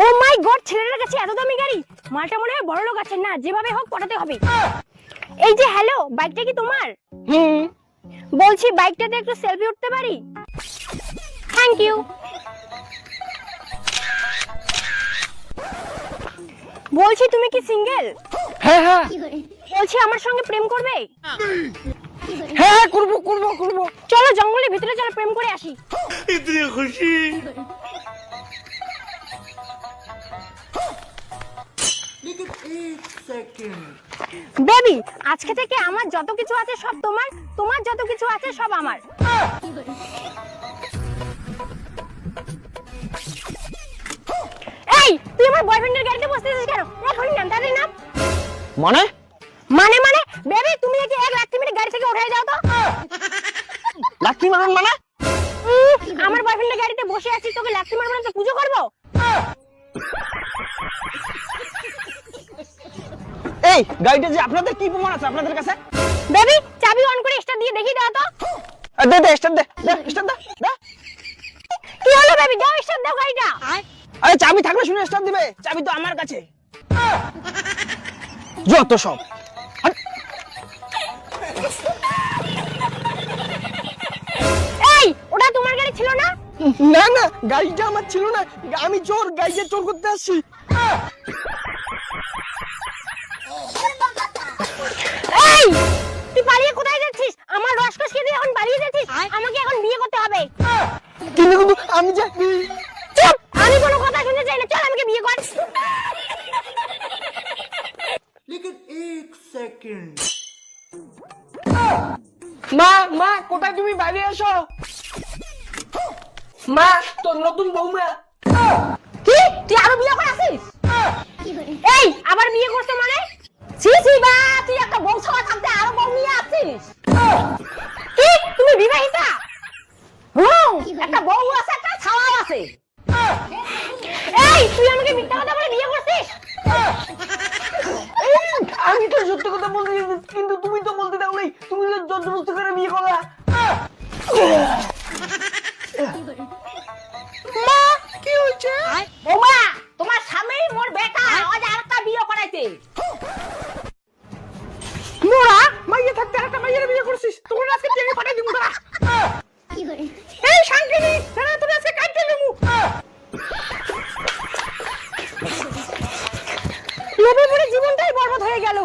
ও মাই god, ছেলেটার কাছে এত দামি গাড়ি। মালটা মনে হয় বড়লোক আছে না, যেভাবে হোক পটাতে হবে। এই যে হ্যালো, বাইকটা কি তোমার? বলছি বাইকটাতে একটু সেলফি উঠতে পারি? Thank you. বলছি তুমি কি সিঙ্গেল? হ্যাঁ হ্যাঁ বলছি আমার সঙ্গে প্রেম করবে? হ্যাঁ করবো করবো করবো। চলো জঙ্গলের ভিতরে চলো, প্রেম করে আসি। इतनी खुशी। लेकिन एक सेकंड। বেবি, আজকে থেকে আমার যত কিছু আছে সব তোমার, তোমার যত কিছু আছে সব আমার। এই তুই আমার বয়ফ্রেন্ডের গাড়িতে বসতেছিস কেন? এখন নাম, তাড়াতাড়ি নাম। মানে মানে মানে বেবি, তুমি নাকি 1 লাখ মিনিট গাড়ি থেকে উঠে যাও তো। লাকি মারুন মানে? আমার বয়ফ্রেন্ডের গাড়িতে বসে আছি, তোকে লাকি মারবো না তো পুজো করবো? এই গাড়িটা যে আপনাদের কি প্রমাণ আছে আপনাদের কাছে? বেবি, চাবি অন করে স্টার্ট দিয়ে দেখি দাও তো। দে they start they, they start দে, দে। কি হলো বেবি, দাও স্টার্ট দাও গাড়িটা। আরে চাবি থাকলে শুনে স্টার্ট দিবে, চাবি তো আমার কাছে। যত সব। এই ওটা তোমার গাড়ি ছিল না? না না, গাড়িটা আমার ছিল না, আমি চোর, গাড়িতে চোর করতে আসছি। এই তুই পালিয়ে কোথায় যাচ্ছিস? আমার রসকস খেয়ে তুই এখন পালিয়ে যাচ্ছিস? আমাকে এখন বিয়ে করতে হবে। কিন্তু কিন্তু আমি যে চুপ, আমি কোনো কথা শুনতে চাই না, চল আমাকে বিয়ে কর। लेकिन एक सेकंड। মা মা কোথায় তুমি, বাইরে এসো। মা তোর নতুন বউমা। কি তুই আরো বিয়ে করে আসিস? এই আবার বিয়ে করতে মানে? ছি ছি বা, তুই একটা বউ ছাড়া থাকতে আরো বউ নিয়ে আসিস? কি তুমি বিবাহিতা? একটা বউ আছে, একটা ছাওয়াও আছে। এই তুই আমাকে মিথ্যা কথা বলে বিয়ে করছিস? আমি তো সত্য কথা বলতে, কিন্তু তুমি তো বলতে দাও নাই, তুমি তো জবরদস্তি করে বিয়ে করলা। মা কি হয়েছে? বৌমা, তোমার স্বামী মোর বেটা আজ আরেকটা বিয়ে করাইছে। মোরা মাইয়া থাকতে একটা মাইয়ের বিয়ে করছিস, তোর আজকে জেগে ফাটাই দিমু তোরা। এই শাঙ্কিনী, জানা তোর আজকে কাটতে দিমু। লোভে পড়ে জীবনটাই বরবাদ হয়ে গেল।